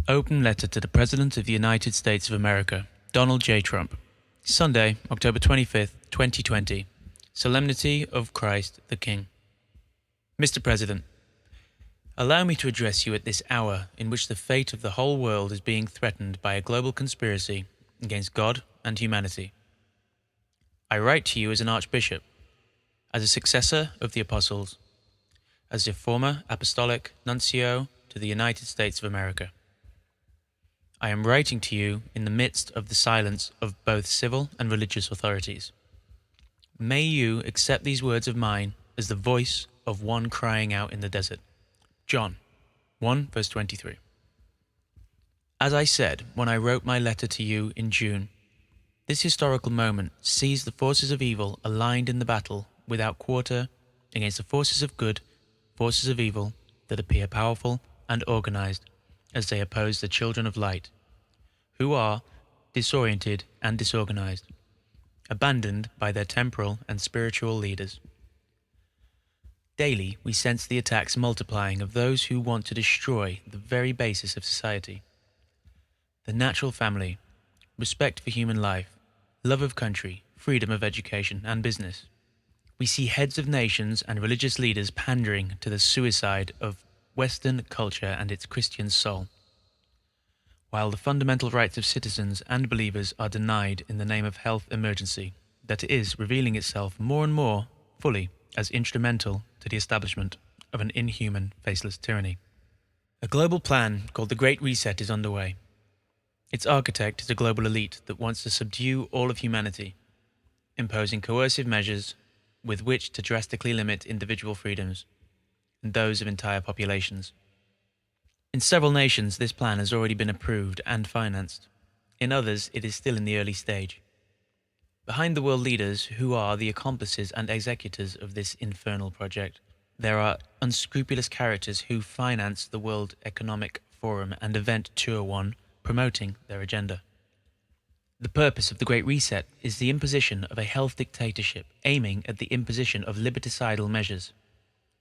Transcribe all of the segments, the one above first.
Open letter to the President of the United States of America, Donald J. Trump. Sunday, October 25th, 2020. Solemnity of Christ the King. Mr. President, allow me to address you at this hour in which the fate of the whole world is being threatened by a global conspiracy against God and humanity. I write to you as an Archbishop, as a successor of the Apostles, as a former Apostolic Nuncio to the United States of America. I am writing to you in the midst of the silence of both civil and religious authorities. May you accept these words of mine as the voice of one crying out in the desert. John 1 verse 23. As I said when I wrote my letter to you in June, this historical moment sees the forces of evil aligned in the battle without quarter against the forces of good, forces of evil that appear powerful and organized as they oppose the children of light, who are disoriented and disorganized, abandoned by their temporal and spiritual leaders. Daily, we sense the attacks multiplying of those who want to destroy the very basis of society. The natural family, respect for human life, love of country, freedom of education and business. We see heads of nations and religious leaders pandering to the suicide of Western culture and its Christian soul, while the fundamental rights of citizens and believers are denied in the name of health emergency that is revealing itself more and more fully as instrumental to the establishment of an inhuman, faceless tyranny. A global plan called the Great Reset is underway. Its architect is a global elite that wants to subdue all of humanity, imposing coercive measures with which to drastically limit individual freedoms and those of entire populations. In several nations, this plan has already been approved and financed. In others, it is still in the early stage. Behind the world leaders who are the accomplices and executors of this infernal project, there are unscrupulous characters who finance the World Economic Forum and Event 201, promoting their agenda. The purpose of the Great Reset is the imposition of a health dictatorship aiming at the imposition of liberticidal measures,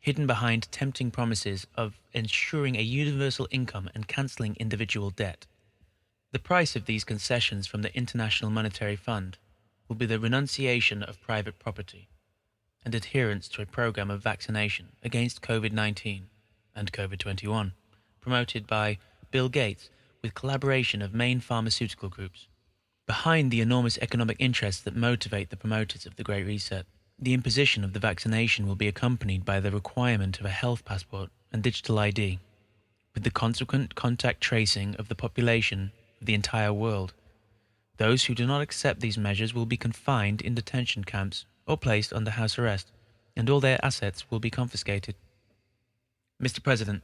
hidden behind tempting promises of ensuring a universal income and cancelling individual debt. The price of these concessions from the International Monetary Fund will be the renunciation of private property and adherence to a program of vaccination against COVID-19 and COVID-21, promoted by Bill Gates with collaboration of main pharmaceutical groups. Behind the enormous economic interests that motivate the promoters of the Great Reset, the imposition of the vaccination will be accompanied by the requirement of a health passport and digital ID, with the consequent contact tracing of the population of the entire world. Those who do not accept these measures will be confined in detention camps or placed under house arrest, and all their assets will be confiscated. Mr. President,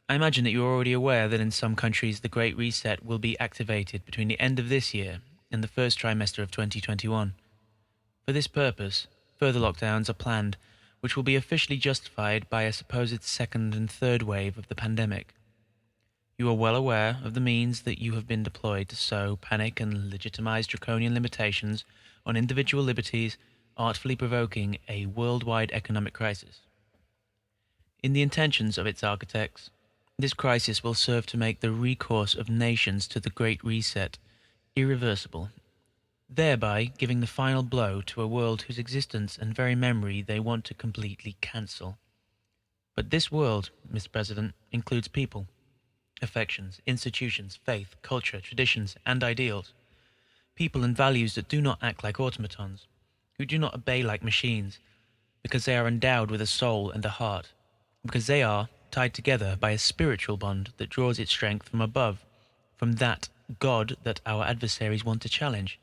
I imagine that you are already aware that in some countries the Great Reset will be activated between the end of this year and the first trimester of 2021. For this purpose, further lockdowns are planned, which will be officially justified by a supposed second and third wave of the pandemic. You are well aware of the means that you have been deployed to sow panic and legitimize draconian limitations on individual liberties, artfully provoking a worldwide economic crisis. In the intentions of its architects, this crisis will serve to make the recourse of nations to the Great Reset irreversible, thereby giving the final blow to a world whose existence and very memory they want to completely cancel. But this world, Mr. President, includes people, affections, institutions, faith, culture, traditions, and ideals. People and values that do not act like automatons, who do not obey like machines, because they are endowed with a soul and a heart, because they are tied together by a spiritual bond that draws its strength from above, from that God that our adversaries want to challenge,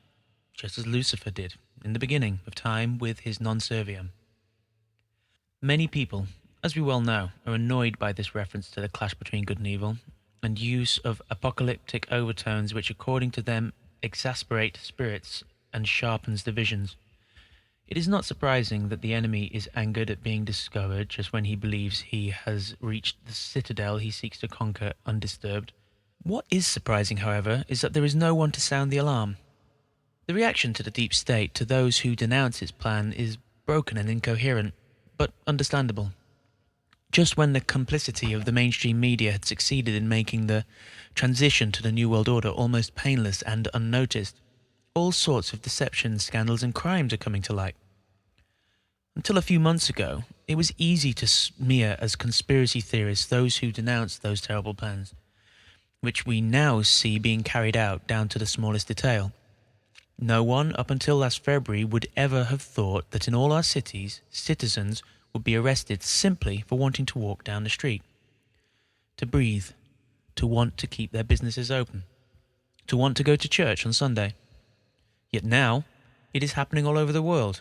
just as Lucifer did in the beginning of time with his non serviam. Many people, as we well know, are annoyed by this reference to the clash between good and evil, and use of apocalyptic overtones which according to them exasperate spirits and sharpens divisions. It is not surprising that the enemy is angered at being discovered just when he believes he has reached the citadel he seeks to conquer undisturbed. What is surprising, however, is that there is no one to sound the alarm. The reaction to the deep state to those who denounce its plan is broken and incoherent, but understandable. Just when the complicity of the mainstream media had succeeded in making the transition to the New World Order almost painless and unnoticed, all sorts of deceptions, scandals, and crimes are coming to light. Until a few months ago, it was easy to smear as conspiracy theorists those who denounced those terrible plans, which we now see being carried out down to the smallest detail. No one, up until last February, would ever have thought that in all our cities, citizens would be arrested simply for wanting to walk down the street, to breathe, to want to keep their businesses open, to want to go to church on Sunday. Yet now, it is happening all over the world.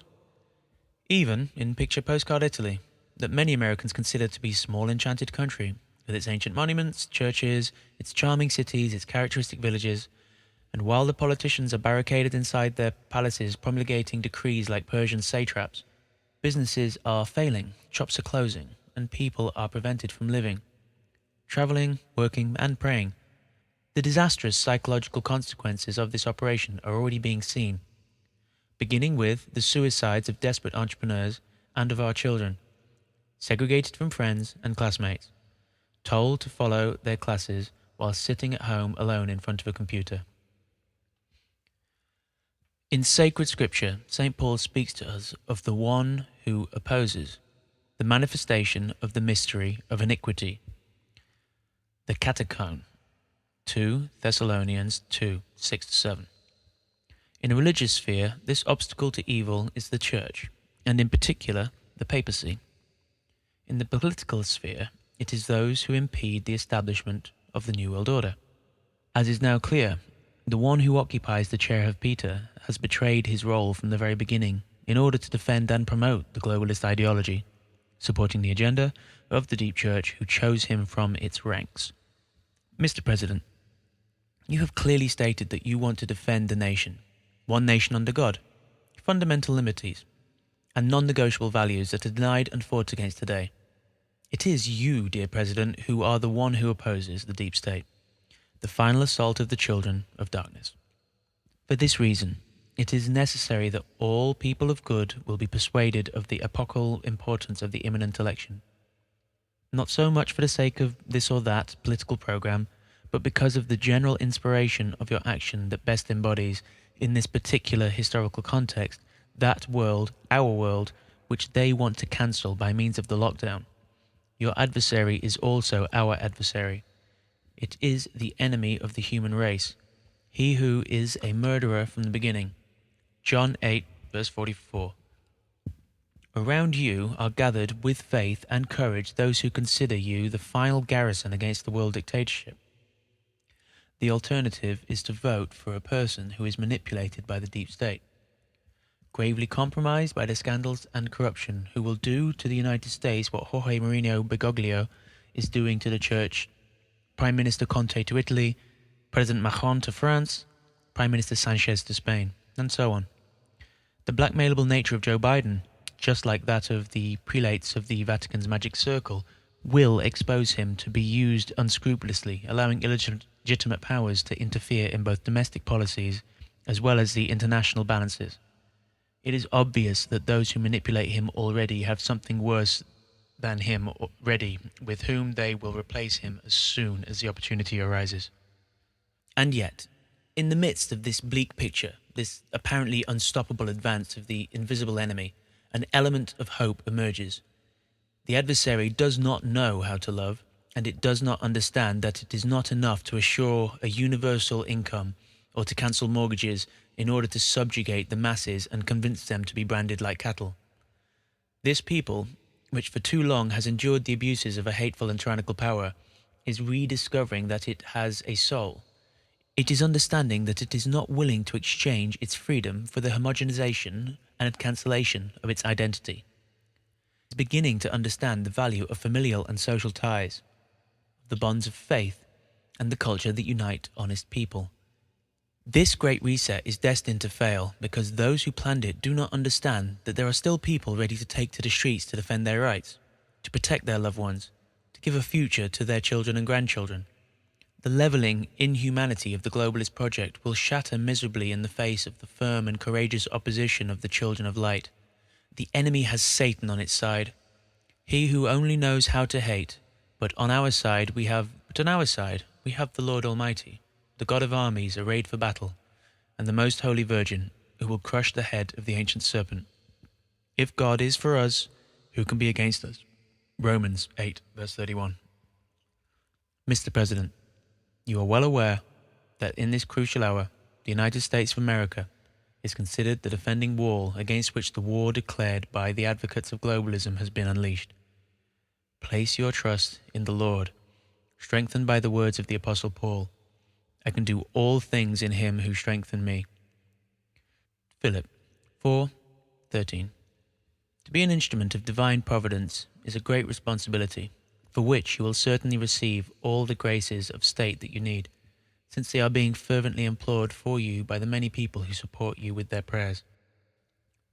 Even in picture postcard Italy, that many Americans consider to be a small enchanted country, with its ancient monuments, churches, its charming cities, its characteristic villages, and while the politicians are barricaded inside their palaces promulgating decrees like Persian satraps, businesses are failing, shops are closing, and people are prevented from living, traveling, working, and praying. The disastrous psychological consequences of this operation are already being seen, beginning with the suicides of desperate entrepreneurs and of our children, segregated from friends and classmates, told to follow their classes while sitting at home alone in front of a computer. In sacred scripture, St. Paul speaks to us of the one who opposes, the manifestation of the mystery of iniquity, the katechon, 2 Thessalonians 2, 6-7. In a religious sphere, this obstacle to evil is the church, and in particular, the papacy. In the political sphere, it is those who impede the establishment of the New World Order. As is now clear, the one who occupies the chair of Peter has betrayed his role from the very beginning in order to defend and promote the globalist ideology, supporting the agenda of the deep church who chose him from its ranks. Mr. President, you have clearly stated that you want to defend the nation, one nation under God, fundamental liberties, and non-negotiable values that are denied and fought against today. It is you, dear President, who are the one who opposes the deep state, the final assault of the children of darkness. For this reason, it is necessary that all people of good will be persuaded of the epochal importance of the imminent election, not so much for the sake of this or that political program, but because of the general inspiration of your action that best embodies, in this particular historical context, that world, our world, which they want to cancel by means of the lockdown. Your adversary is also our adversary. It is the enemy of the human race, he who is a murderer from the beginning. John 8, verse 44. Around you are gathered with faith and courage those who consider you the final garrison against the world dictatorship. The alternative is to vote for a person who is manipulated by the deep state, gravely compromised by the scandals and corruption, who will do to the United States what Jorge Marino Bergoglio is doing to the Church, Prime Minister Conte to Italy, President Macron to France, Prime Minister Sanchez to Spain, and so on. The blackmailable nature of Joe Biden, just like that of the prelates of the Vatican's Magic Circle, will expose him to be used unscrupulously, allowing illegitimate powers to interfere in both domestic policies as well as the international balances. It is obvious that those who manipulate him already have something worse than him ready, with whom they will replace him as soon as the opportunity arises. And yet, in the midst of this bleak picture, this apparently unstoppable advance of the invisible enemy, an element of hope emerges. The adversary does not know how to love, and it does not understand that it is not enough to assure a universal income or to cancel mortgages in order to subjugate the masses and convince them to be branded like cattle. This people, which for too long has endured the abuses of a hateful and tyrannical power, is rediscovering that it has a soul. It is understanding that it is not willing to exchange its freedom for the homogenization and cancellation of its identity. It is beginning to understand the value of familial and social ties, the bonds of faith, and the culture that unite honest people. This great reset is destined to fail because those who planned it do not understand that there are still people ready to take to the streets to defend their rights, to protect their loved ones, to give a future to their children and grandchildren. The levelling inhumanity of the globalist project will shatter miserably in the face of the firm and courageous opposition of the children of light. The enemy has Satan on its side. He who only knows how to hate, but on our side we have the Lord Almighty, the God of armies arrayed for battle, and the most holy Virgin, who will crush the head of the ancient serpent. If God is for us, who can be against us? Romans 8, verse 31. Mr. President, you are well aware that in this crucial hour, the United States of America is considered the defending wall against which the war declared by the advocates of globalism has been unleashed. Place your trust in the Lord, strengthened by the words of the Apostle Paul. I can do all things in him who strengthened me. Philip 4:13. To be an instrument of divine providence is a great responsibility, for which you will certainly receive all the graces of state that you need, since they are being fervently implored for you by the many people who support you with their prayers.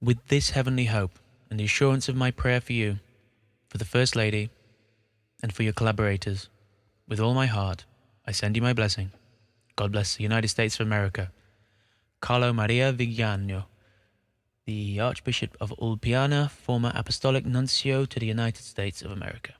With this heavenly hope and the assurance of my prayer for you, for the First Lady, and for your collaborators, with all my heart, I send you my blessing. God bless the United States of America. Carlo Maria Viganò, the Archbishop of Ulpiana, former Apostolic Nuncio to the United States of America.